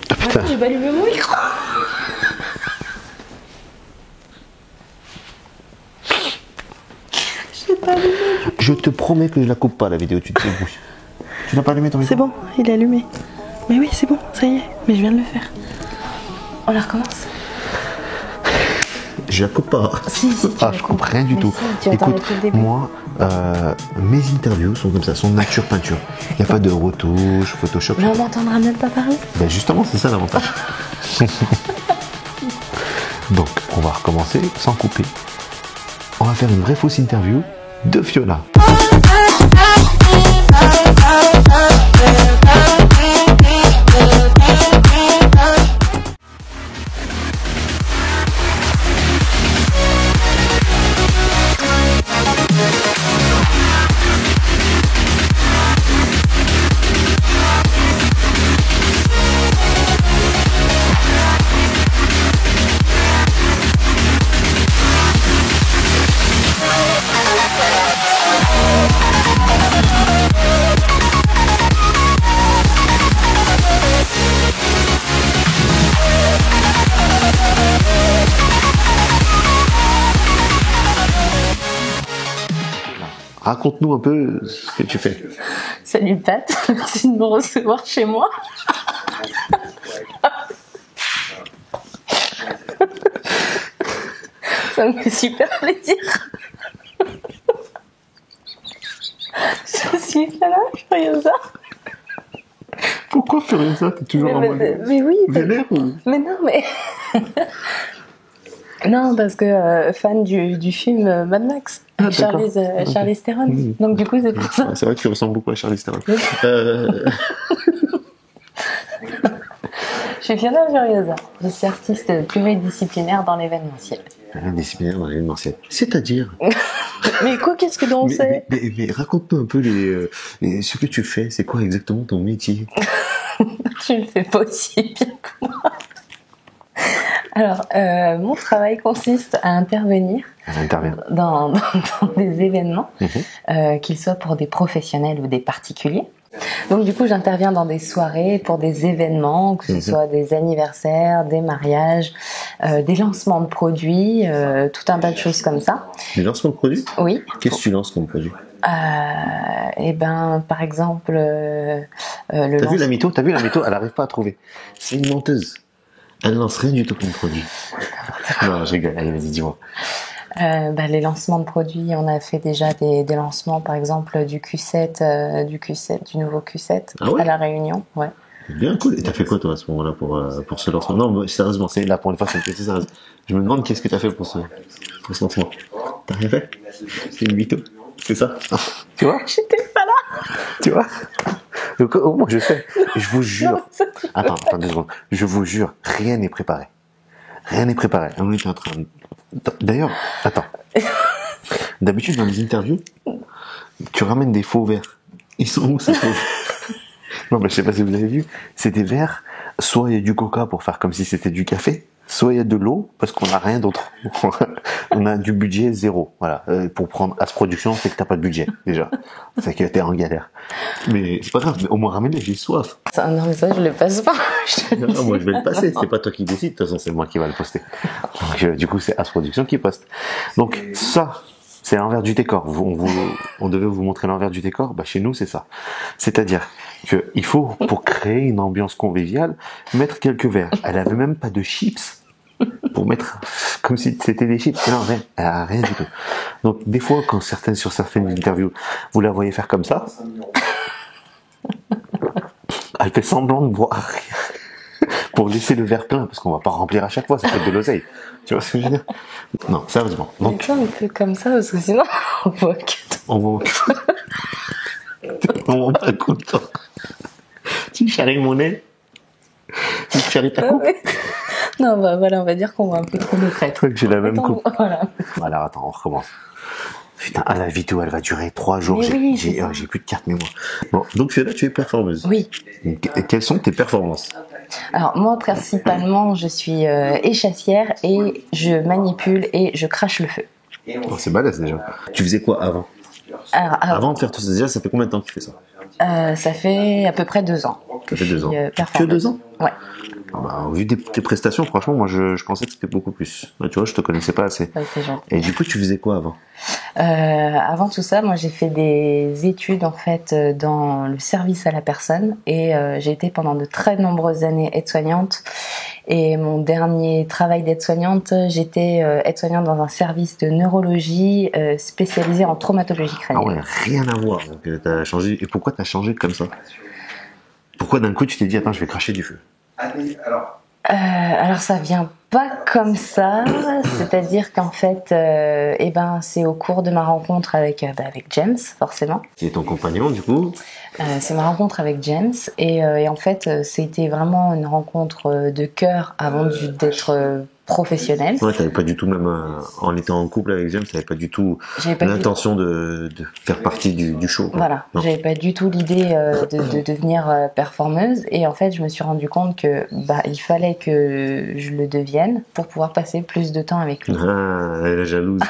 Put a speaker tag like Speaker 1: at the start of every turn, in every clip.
Speaker 1: Ah putain.
Speaker 2: J'ai pas allumé mon micro. J'ai pas allumé.
Speaker 1: Je te promets que je la coupe pas la vidéo, tu te débrouilles. Tu n'as pas allumé ton micro?
Speaker 2: C'est bon, il est allumé. Mais oui, c'est bon, ça y est. Mais je viens de le faire. On la recommence?
Speaker 1: Je la coupe pas.
Speaker 2: Si,
Speaker 1: Ah, je coupe rien du tout.
Speaker 2: Si, tu attends
Speaker 1: Écoute,
Speaker 2: depuis le début.
Speaker 1: moi, mes interviews sont comme ça, sont nature peinture. Il n'y a pas de retouche, Photoshop.
Speaker 2: Mais on m'entendra même pas parler.
Speaker 1: Ben justement, c'est ça l'avantage. Donc, on va recommencer sans couper. On va faire une vraie fausse interview de Fiona. Raconte-nous un peu ce que tu fais.
Speaker 2: Salut Pat, merci de me recevoir chez moi. Ça me fait super plaisir. Je suis Fiona Furiosa.
Speaker 1: Pourquoi Furiosa? T'es toujours en mode
Speaker 2: Mais oui.
Speaker 1: vénère ou...
Speaker 2: Mais non, mais... Non, parce que fan du film Mad Max,
Speaker 1: Ah,
Speaker 2: Charlize Theron. Donc du coup, c'est pour ça.
Speaker 1: C'est vrai que tu ressembles beaucoup à Charlize Theron.
Speaker 2: Je suis Fiona Furiosa. Je suis artiste pluridisciplinaire dans l'événementiel.
Speaker 1: Disciplinaire dans l'événementiel. C'est-à-dire...
Speaker 2: Mais quoi, qu'est-ce que l'on sait?
Speaker 1: Mais raconte-nous un peu ce que tu fais. C'est quoi exactement ton métier?
Speaker 2: Tu le fais pas aussi bien que moi. Alors, mon travail consiste à intervenir dans des événements, qu'ils soient pour des professionnels ou des particuliers. Donc du coup, j'interviens dans des soirées pour des événements, que ce soit des anniversaires, des mariages, des lancements de produits, tout un tas de choses comme ça.
Speaker 1: Des lancements de produits?
Speaker 2: Oui.
Speaker 1: Qu'est-ce que tu lances comme produit?
Speaker 2: Et ben, par exemple, le
Speaker 1: T'as vu la mytho? Elle n'arrive pas à trouver. C'est une menteuse. Elle lance rien du tout comme produit. Non, je rigole. Allez, vas-y, dis-moi.
Speaker 2: Les lancements de produits, on a fait déjà des lancements, par exemple, du Q7, du nouveau Q7 à La Réunion. Ouais.
Speaker 1: Bien cool. Et t'as fait quoi, toi, à ce moment-là, pour ce lancement? Non, sérieusement, c'est là pour une fois, c'est une question sérieuse. Je me demande qu'est-ce que t'as fait pour ce lancement. T'as rien fait? C'est une mytho. C'est ça? Tu vois?
Speaker 2: J'étais pas là.
Speaker 1: Tu vois? Donc, au moins, je sais. Je vous jure. Attends 2 secondes. Je vous jure, rien n'est préparé. Rien n'est préparé. On était en train de... D'ailleurs, attends. D'habitude, dans les interviews, tu ramènes des faux verres. Ils sont où, ces faux verres? Non, je sais pas si vous avez vu. C'est des verres, soit il y a du coca pour faire comme si c'était du café, soit il y a de l'eau, parce qu'on n'a rien d'autre. On a du budget 0. Voilà. Pour prendre As Production, c'est que t'as pas de budget, déjà. C'est que t'es en galère. Mais c'est pas grave, au moins ramène-les, j'ai soif.
Speaker 2: Non, mais ça, je le passe pas.
Speaker 1: Non, moi, je vais le passer. C'est pas toi qui décide. De toute façon, c'est moi qui va le poster. Donc, du coup, c'est As Production qui poste. Donc, ça, c'est l'envers du décor. On devait vous montrer l'envers du décor. Bah, chez nous, c'est ça. C'est-à-dire que il faut, pour créer une ambiance conviviale, mettre quelques verres. Elle avait même pas de chips pour mettre comme si c'était des chips. Non, rien du tout. Donc, des fois, sur certaines interviews, vous la voyez faire comme ça, elle fait semblant de boire pour laisser le verre plein, parce qu'on va pas remplir à chaque fois, ça fait de l'oseille. Tu vois ce que je veux dire? Non, sérieusement. Donc,
Speaker 2: on fait comme ça, parce que sinon, on voit que...
Speaker 1: on va pas content. Tu charries mon nez? Tu charries ta coupe?
Speaker 2: Non, bah voilà, on va dire qu'on voit un peu trop de crête.
Speaker 1: J'ai la même coupe.
Speaker 2: Voilà.
Speaker 1: Attends, on recommence. Putain, la vidéo, elle va durer 3 jours. J'ai plus de carte mémoire. Bon, donc là, tu es performeuse.
Speaker 2: Oui.
Speaker 1: Quelles sont tes performances?
Speaker 2: Alors moi, principalement, je suis échassière et je manipule et je crache le feu.
Speaker 1: Oh, c'est balèze déjà. Tu faisais quoi avant?
Speaker 2: Alors,
Speaker 1: Avant de faire tout ça, déjà, ça fait combien de temps que tu fais ça?
Speaker 2: Ça fait à peu près 2 ans.
Speaker 1: Ça fait 2 ans. Que 2 ans?
Speaker 2: Ouais.
Speaker 1: Au vu de tes prestations, franchement, moi je pensais que c'était beaucoup plus. Tu vois, je te connaissais pas assez.
Speaker 2: Ouais, c'est gentil.
Speaker 1: Et du coup, tu faisais quoi avant?
Speaker 2: Avant tout ça, moi j'ai fait des études en fait dans le service à la personne et j'ai été pendant de très nombreuses années aide-soignante. Et mon dernier travail d'aide-soignante, j'étais aide-soignante dans un service de neurologie spécialisé en traumatologie crânienne.
Speaker 1: Ah ouais, rien à voir. Donc t'as changé. Et pourquoi t'as changé comme ça? Pourquoi d'un coup tu t'es dit attends, je vais cracher du feu?
Speaker 2: Alors ça vient pas comme ça, c'est-à-dire qu'en fait, c'est au cours de ma rencontre avec James, forcément.
Speaker 1: Qui est ton compagnon du coup?
Speaker 2: C'est ma rencontre avec James et en fait c'était vraiment une rencontre de cœur avant d'être professionnelle.
Speaker 1: Ouais, t'avais pas du tout, même en étant en couple avec James, t'avais pas du tout l'intention de faire partie du show.
Speaker 2: Voilà, j'avais pas du tout l'idée de devenir performeuse et en fait je me suis rendu compte que il fallait que je le devienne pour pouvoir passer plus de temps avec lui.
Speaker 1: Ah, la jalousie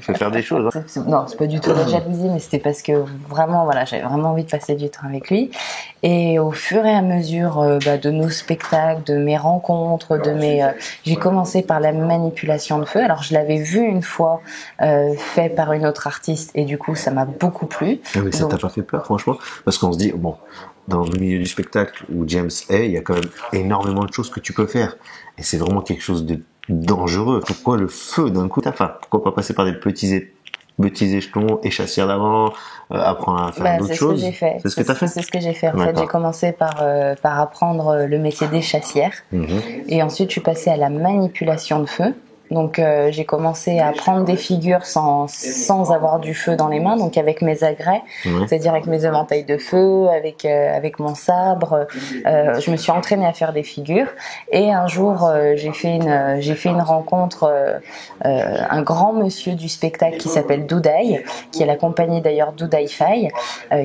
Speaker 1: fait faire des choses.
Speaker 2: Non, c'est pas du tout la jalousie, mais c'était parce que vraiment, voilà, j'avais vraiment envie de passer du temps avec lui. Et au fur et à mesure de nos spectacles, de mes rencontres, j'ai commencé par la manipulation de feu. Alors je l'avais vu une fois fait par une autre artiste et du coup ça m'a beaucoup plu.
Speaker 1: Ah oui, ça t'a pas fait peur franchement? Parce qu'on se dit, bon, dans le milieu du spectacle où James est, il y a quand même énormément de choses que tu peux faire. Et c'est vraiment quelque chose de dangereux. Pourquoi le feu d'un coup? Enfin, pourquoi pas passer par des petits échelons, échassières d'avant, apprendre à faire d'autres choses?
Speaker 2: C'est ce que j'ai fait.
Speaker 1: C'est ce que t'as fait?
Speaker 2: C'est ce que j'ai fait. En fait, j'ai commencé par apprendre le métier d'échassière. Et ensuite, je suis passée à la manipulation de feu. Donc j'ai commencé à prendre des figures sans avoir du feu dans les mains, donc avec mes agrès, c'est-à-dire avec mes éventails de feu, avec mon sabre. Je me suis entraînée à faire des figures et un jour j'ai fait une rencontre, un grand monsieur du spectacle qui s'appelle Doudaï, qui est la compagnie d'ailleurs Doudaï Faye,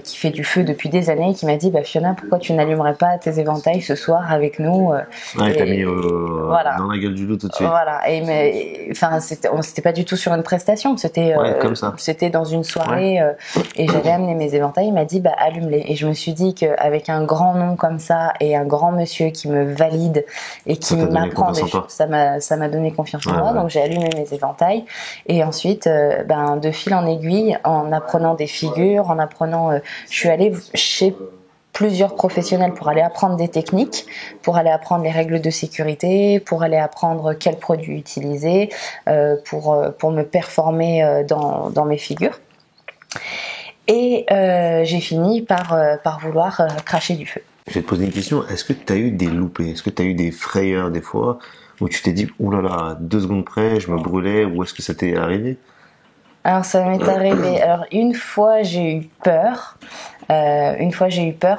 Speaker 2: qui fait du feu depuis des années et qui m'a dit Fiona, pourquoi tu n'allumerais pas tes éventails ce soir avec nous?
Speaker 1: Ouais, t'as mis voilà, dans la gueule du loup tout de suite.
Speaker 2: Voilà, c'était pas du tout sur une prestation, c'était dans une soirée et j'avais amené mes éventails. Il m'a dit allume-les et je me suis dit qu'avec un grand nom comme ça et un grand monsieur qui me valide et qui m'apprend des choses, ça m'a donné confiance en moi. Donc j'ai allumé mes éventails et ensuite de fil en aiguille, en apprenant des figures, je suis allée chez plusieurs professionnels pour aller apprendre des techniques, pour aller apprendre les règles de sécurité, pour aller apprendre quels produits utiliser, pour me performer dans mes figures. Et j'ai fini par vouloir cracher du feu.
Speaker 1: Je vais te poser une question, est-ce que tu as eu des loupés? Est-ce que tu as eu des frayeurs des fois où tu t'es dit, oulala, 2 secondes près, je me brûlais, ou est-ce que ça t'est arrivé?
Speaker 2: Alors ça m'est arrivé. Alors une fois j'ai eu peur.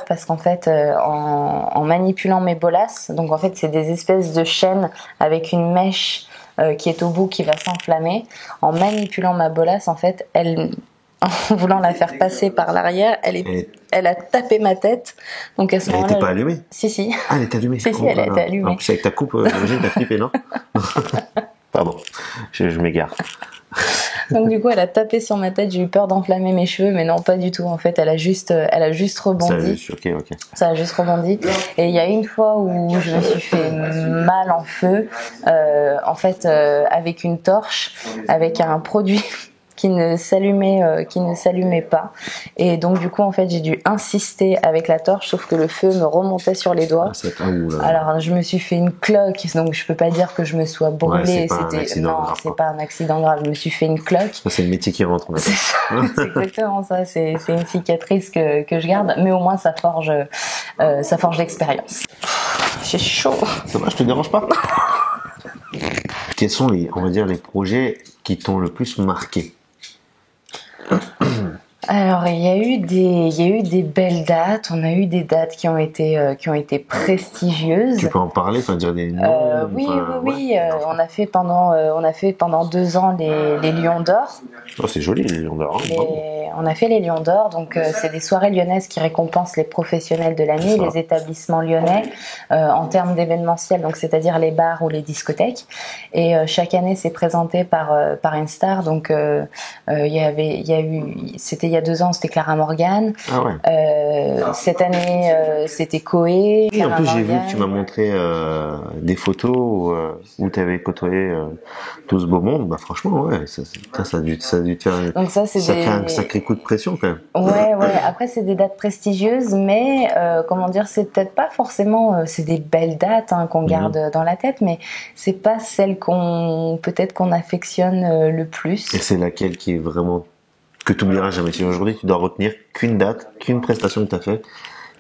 Speaker 2: Parce qu'en fait, en manipulant mes bolasses, donc en fait c'est des espèces de chaînes avec une mèche qui est au bout qui va s'enflammer. En manipulant ma bolasse, en fait, en voulant la faire passer par l'arrière, elle a tapé ma tête. Donc à ce moment-là,
Speaker 1: elle n'était pas allumée?
Speaker 2: Si.
Speaker 1: Ah, elle était allumée.
Speaker 2: Si, elle était allumée.
Speaker 1: En plus avec ta coupe, j'imagine t'as flippé, non? Pardon, je m'égare.
Speaker 2: Donc du coup, elle a tapé sur ma tête, j'ai eu peur d'enflammer mes cheveux, mais non, pas du tout. En fait, elle a juste rebondi. Ça a juste rebondi. Et il y a une fois où je me suis fait mal en feu, avec une torche, avec un produit qui ne s'allumait pas. Et donc du coup en fait j'ai dû insister avec la torche, sauf que le feu me remontait sur les doigts. Alors je me suis fait une cloque, donc je peux pas dire que je me sois brûlée. C'est pas un accident grave. Je me suis fait une cloque.
Speaker 1: C'est le métier qui rentre.
Speaker 2: C'est ça, c'est exactement ça. C'est une cicatrice que je garde, mais au moins ça forge l'expérience. J'ai chaud.
Speaker 1: Ça va, je te dérange pas? Quels sont les projets qui t'ont le plus marqué?
Speaker 2: Alors il y a eu des belles dates. On a eu des dates qui ont été prestigieuses.
Speaker 1: Tu peux en parler, enfin dire des noms?
Speaker 2: Oui. On a fait pendant 2 ans les Lions d'Or.
Speaker 1: Oh, c'est joli les Lions d'Or.
Speaker 2: les Lions d'Or. Donc c'est des soirées lyonnaises qui récompensent les professionnels de l'année, les établissements lyonnais en termes d'événementiel, donc c'est-à-dire les bars ou les discothèques. Et chaque année c'est présenté par une star. Donc c'était il y a 2 ans, c'était Clara Morgan.
Speaker 1: Ah ouais.
Speaker 2: Cette année c'était Koé.
Speaker 1: Et en plus j'ai vu que tu m'as montré des photos où tu avais côtoyé tout ce beau monde. Bah franchement ouais, ça a dû te faire.
Speaker 2: Donc ça crée
Speaker 1: un sacré coup de pression quand même.
Speaker 2: Ouais. Après c'est des dates prestigieuses, mais comment dire, c'est peut-être pas forcément, c'est des belles dates qu'on garde dans la tête, mais c'est pas celle qu'on affectionne le plus.
Speaker 1: Et c'est laquelle qui est vraiment que tu oublieras jamais? Si aujourd'hui tu dois retenir qu'une date, qu'une prestation que tu as fait,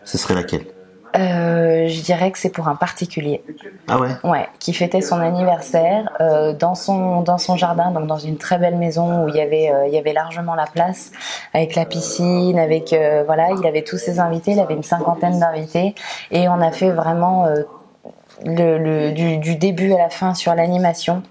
Speaker 1: ce serait laquelle?
Speaker 2: Je dirais que c'est pour un particulier.
Speaker 1: Ah ouais?
Speaker 2: Ouais, qui fêtait son anniversaire dans son jardin, donc dans une très belle maison où il y avait largement la place, avec la piscine, avec il avait tous ses invités, il avait une 50aine d'invités, et on a fait vraiment du début à la fin sur l'animation.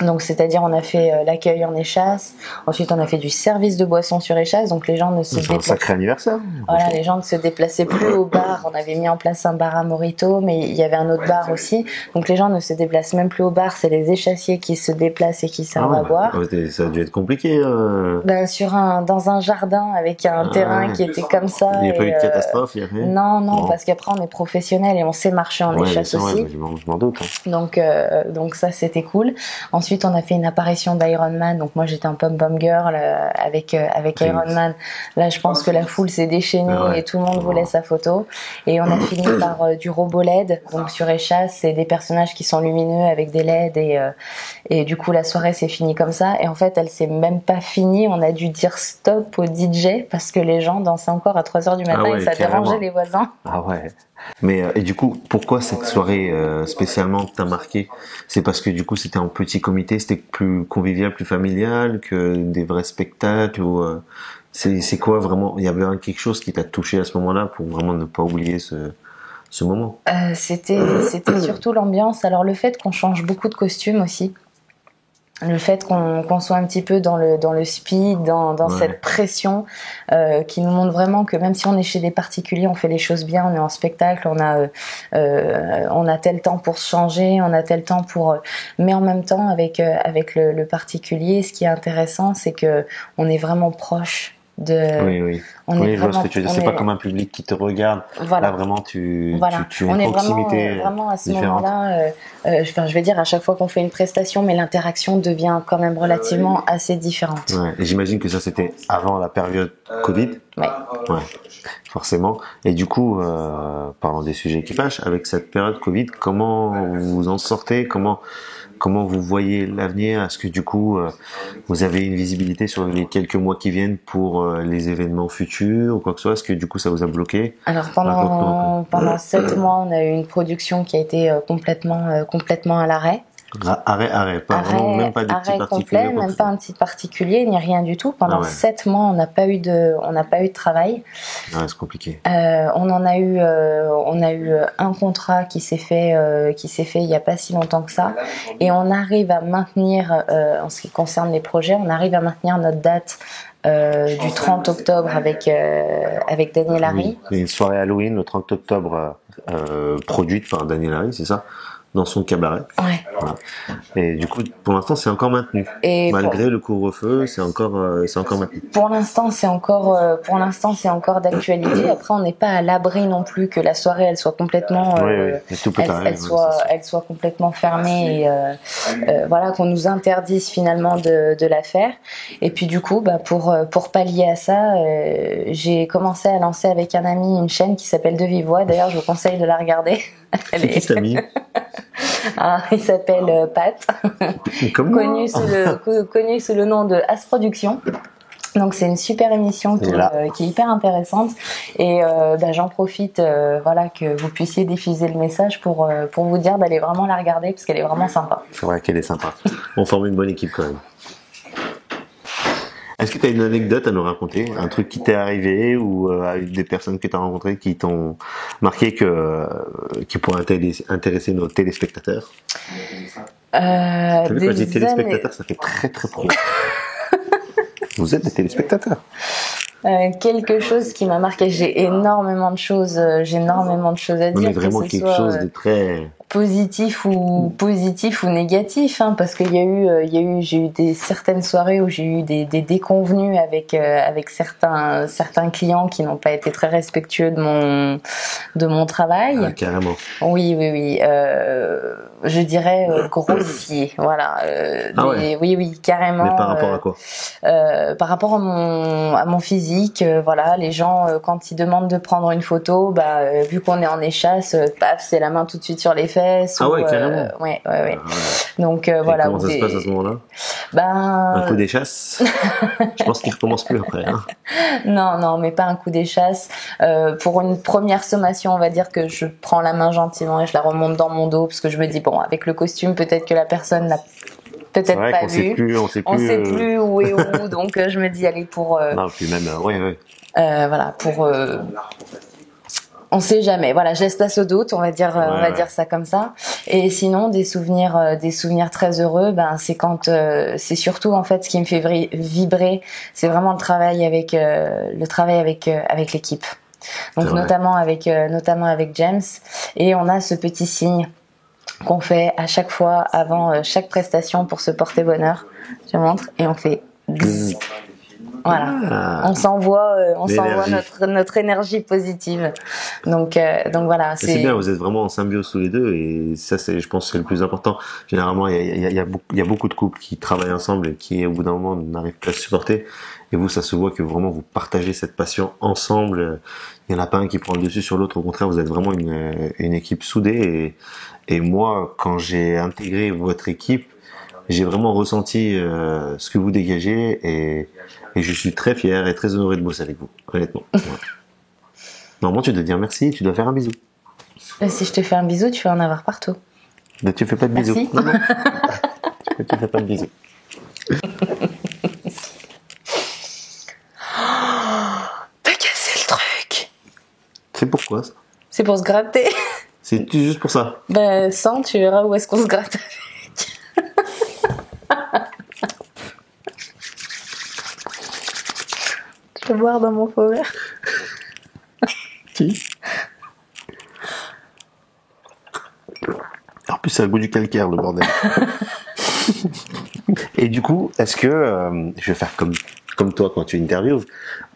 Speaker 2: Donc c'est-à-dire on a fait l'accueil en échasse, ensuite on a fait du service de boissons sur échasse, donc les gens ne se déplaçaient.
Speaker 1: C'est un sacré anniversaire.
Speaker 2: Voilà, les gens ne se déplaçaient plus au bar. On avait mis en place un bar à Morito, mais il y avait un autre bar aussi. Donc les gens ne se déplacent même plus au bar, c'est les échassiers qui se déplacent et qui servent à boire.
Speaker 1: Ça a dû être compliqué.
Speaker 2: Dans un jardin avec un terrain qui était comme ça.
Speaker 1: Il n'y a pas eu de catastrophe,
Speaker 2: Non, parce qu'après on est professionnels et on sait marcher en échasse aussi.
Speaker 1: Ouais, je m'en doute.
Speaker 2: Donc ça c'était cool. Ensuite, on a fait une apparition d'Iron Man. Donc moi, j'étais un pom-pom girl avec Iron Man. Là, je pense que la foule s'est déchaînée et tout le monde voulait sa photo. Et on a fini par du robot LED. Donc sur échasse, c'est des personnages qui sont lumineux avec des LED. Et du coup, la soirée s'est finie comme ça. Et en fait, elle s'est même pas finie. On a dû dire stop au DJ parce que les gens dansaient encore à 3h du matin et ça dérangeait les voisins.
Speaker 1: Ah ouais. Mais et du coup, pourquoi cette soirée spécialement t'a marqué? C'est parce que du coup c'était en petit comité, c'était plus convivial, plus familial que des vrais spectacles, ou c'est quoi vraiment? Il y avait quelque chose qui t'a touché à ce moment-là pour vraiment ne pas oublier ce moment?
Speaker 2: C'était surtout l'ambiance. Alors le fait qu'on change beaucoup de costumes aussi. Le fait qu'on soit un petit peu dans le speed, dans cette pression qui nous montre vraiment que même si on est chez des particuliers, on fait les choses bien, on est en spectacle, on a tel temps pour se changer, on a tel temps pour... Mais en même temps, avec le particulier, ce qui est intéressant, c'est que on est vraiment proche de...
Speaker 1: Oui, je vois ce que tu veux dire. C'est pas comme un public qui te regarde. Voilà. Là, vraiment, tu as une proximité
Speaker 2: vraiment à ce
Speaker 1: différente.
Speaker 2: moment-là, je vais dire à chaque fois qu'on fait une prestation, mais l'interaction devient quand même relativement assez différente.
Speaker 1: Ouais. Et j'imagine que ça, c'était avant la période Covid.
Speaker 2: Ouais.
Speaker 1: Forcément. Et du coup, parlons des sujets qui fâchent. Avec cette période Covid, comment vous en sortez? Comment vous voyez l'avenir? Est-ce que du coup, vous avez une visibilité sur les quelques mois qui viennent pour les événements futurs ou quoi que ce soit? Est-ce que du coup, ça vous a bloqué?
Speaker 2: Alors pendant 7 mois, on a eu une production qui a été complètement à l'arrêt.
Speaker 1: Arrêt, même pas de petit particulier.
Speaker 2: Complet, même pas un petit particulier, ni rien du tout. Pendant 7 mois, on n'a pas eu de travail.
Speaker 1: Ouais, c'est compliqué.
Speaker 2: On a eu un contrat qui s'est fait il y a pas si longtemps que ça, et on arrive à maintenir, en ce qui concerne les projets, on arrive à maintenir notre date du 30 octobre avec Daniel Harry.
Speaker 1: Oui, une soirée Halloween le 30 octobre produite par Daniel Harry, c'est ça? Dans son cabaret.
Speaker 2: Ouais.
Speaker 1: Voilà. Et du coup, pour l'instant, c'est encore maintenu. Et malgré le couvre-feu, c'est encore maintenu.
Speaker 2: Pour l'instant, c'est encore d'actualité. Après, on n'est pas à l'abri non plus que la soirée, elle soit complètement, elle soit complètement fermée et qu'on nous interdise finalement de la faire. Et puis du coup, pour pallier à ça, j'ai commencé à lancer avec un ami une chaîne qui s'appelle De Vive Voix. D'ailleurs, je vous conseille de la regarder.
Speaker 1: C'est qui cet ami?
Speaker 2: Il s'appelle Pat, connu sous le nom de As Production. Donc c'est une super émission qui est hyper intéressante, et j'en profite que vous puissiez diffuser le message pour vous dire d'aller vraiment la regarder parce qu'elle est vraiment sympa.
Speaker 1: C'est vrai qu'elle est sympa. On forme une bonne équipe quand même. Est-ce que tu as une anecdote à nous raconter, un truc qui t'est arrivé ou des personnes que tu as rencontrées qui t'ont marqué qui pourraient intéresser nos téléspectateurs? T'as vu, quand je dis téléspectateurs, ça fait très très pro. Vous êtes des téléspectateurs.
Speaker 2: Quelque chose qui m'a marqué, j'ai énormément de choses à dire.
Speaker 1: Mais vraiment quelque chose de très
Speaker 2: positif ou négatif, hein, parce qu'il j'ai eu certaines soirées où j'ai eu des déconvenues avec certains clients qui n'ont pas été très respectueux de mon travail.
Speaker 1: Ah, carrément.
Speaker 2: Oui. Je dirais grossier, voilà.
Speaker 1: Ouais.
Speaker 2: Oui, carrément.
Speaker 1: Mais par rapport à quoi?
Speaker 2: Par rapport à mon physique, voilà, les gens quand ils demandent de prendre une photo, vu qu'on est en échasse, paf, c'est la main tout de suite sur les fesses.
Speaker 1: Ah ouais, carrément.
Speaker 2: Ouais.
Speaker 1: Ah ouais.
Speaker 2: Donc voilà.
Speaker 1: Comment ça se passe à ce moment-là? Un coup d'échasse. Je pense qu'il recommence plus après. Hein.
Speaker 2: Non, mais pas un coup d'échasse. Pour une première sommation, on va dire que je prends la main gentiment et je la remonte dans mon dos parce que je me dis bon, avec le costume, peut-être que la personne l'a peut-être pas vu.
Speaker 1: On sait plus
Speaker 2: où est où. Donc je me dis allez pour.
Speaker 1: Non, puis même ouais.
Speaker 2: Voilà pour. On sait jamais. Voilà, je laisse place au doute. On va dire ça comme ça. Et sinon, des souvenirs très heureux. C'est quand, c'est surtout en fait ce qui me fait vibrer. C'est vraiment le travail avec l'équipe. Donc notamment avec James. Et on a ce petit signe qu'on fait à chaque fois avant chaque prestation pour se porter bonheur. Je montre et on fait. Voilà, on s'envoie notre énergie positive. Donc voilà.
Speaker 1: C'est bien, vous êtes vraiment en symbiose tous les deux et ça je pense c'est le plus important. Généralement il y a beaucoup de couples qui travaillent ensemble et qui au bout d'un moment n'arrivent plus à se supporter. Et vous, ça se voit que vraiment vous partagez cette passion ensemble. Il n'y en a pas un qui prend le dessus sur l'autre. Au contraire, vous êtes vraiment une équipe soudée. Et moi, quand j'ai intégré votre équipe, j'ai vraiment ressenti ce que vous dégagez et je suis très fier et très honoré de bosser avec vous, honnêtement. Ouais. Normalement, tu dois dire merci, tu dois faire un bisou.
Speaker 2: Si je te fais un bisou, tu vas en avoir partout.
Speaker 1: Mais tu fais pas de bisou.
Speaker 2: Non.
Speaker 1: Tu fais pas de bisou.
Speaker 2: T'as cassé le truc.
Speaker 1: C'est pourquoi ça?
Speaker 2: C'est pour se gratter.
Speaker 1: C'est juste pour ça.
Speaker 2: Sans, tu verras où est-ce qu'on se gratte avec. Je vais boire dans mon faux verre.
Speaker 1: Si. En plus, ça a le goût du calcaire, le bordel. Et du coup, est-ce que, je vais faire comme toi quand tu interviews,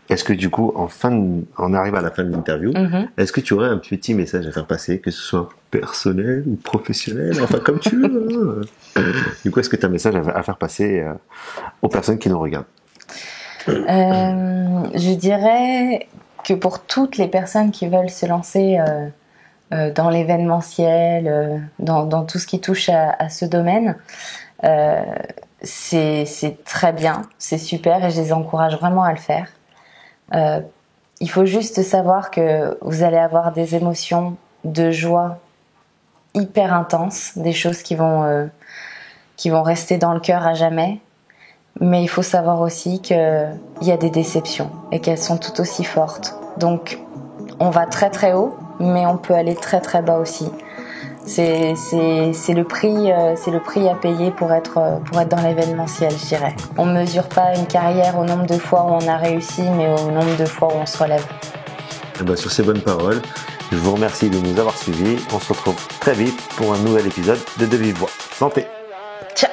Speaker 1: est-ce que du coup, on arrive à la fin de l'interview, est-ce que tu aurais un petit message à faire passer, que ce soit personnel ou professionnel, enfin comme tu veux. Du coup, est-ce que tu as un message à faire passer aux personnes qui nous regardent?
Speaker 2: Je dirais que pour toutes les personnes qui veulent se lancer dans l'événementiel, dans tout ce qui touche à ce domaine, c'est très bien, c'est super et je les encourage vraiment à le faire. Il faut juste savoir que vous allez avoir des émotions de joie hyper intenses, des choses qui vont rester dans le cœur à jamais. Mais il faut savoir aussi qu'il y a des déceptions et qu'elles sont tout aussi fortes. Donc, on va très très haut, mais on peut aller très très bas aussi. C'est le prix à payer pour être dans l'événementiel, je dirais. On mesure pas une carrière au nombre de fois où on a réussi, mais au nombre de fois où on se relève.
Speaker 1: Et ben, sur ces bonnes paroles, je vous remercie de nous avoir suivis. On se retrouve très vite pour un nouvel épisode de Vive Voix. Santé.
Speaker 2: Ciao.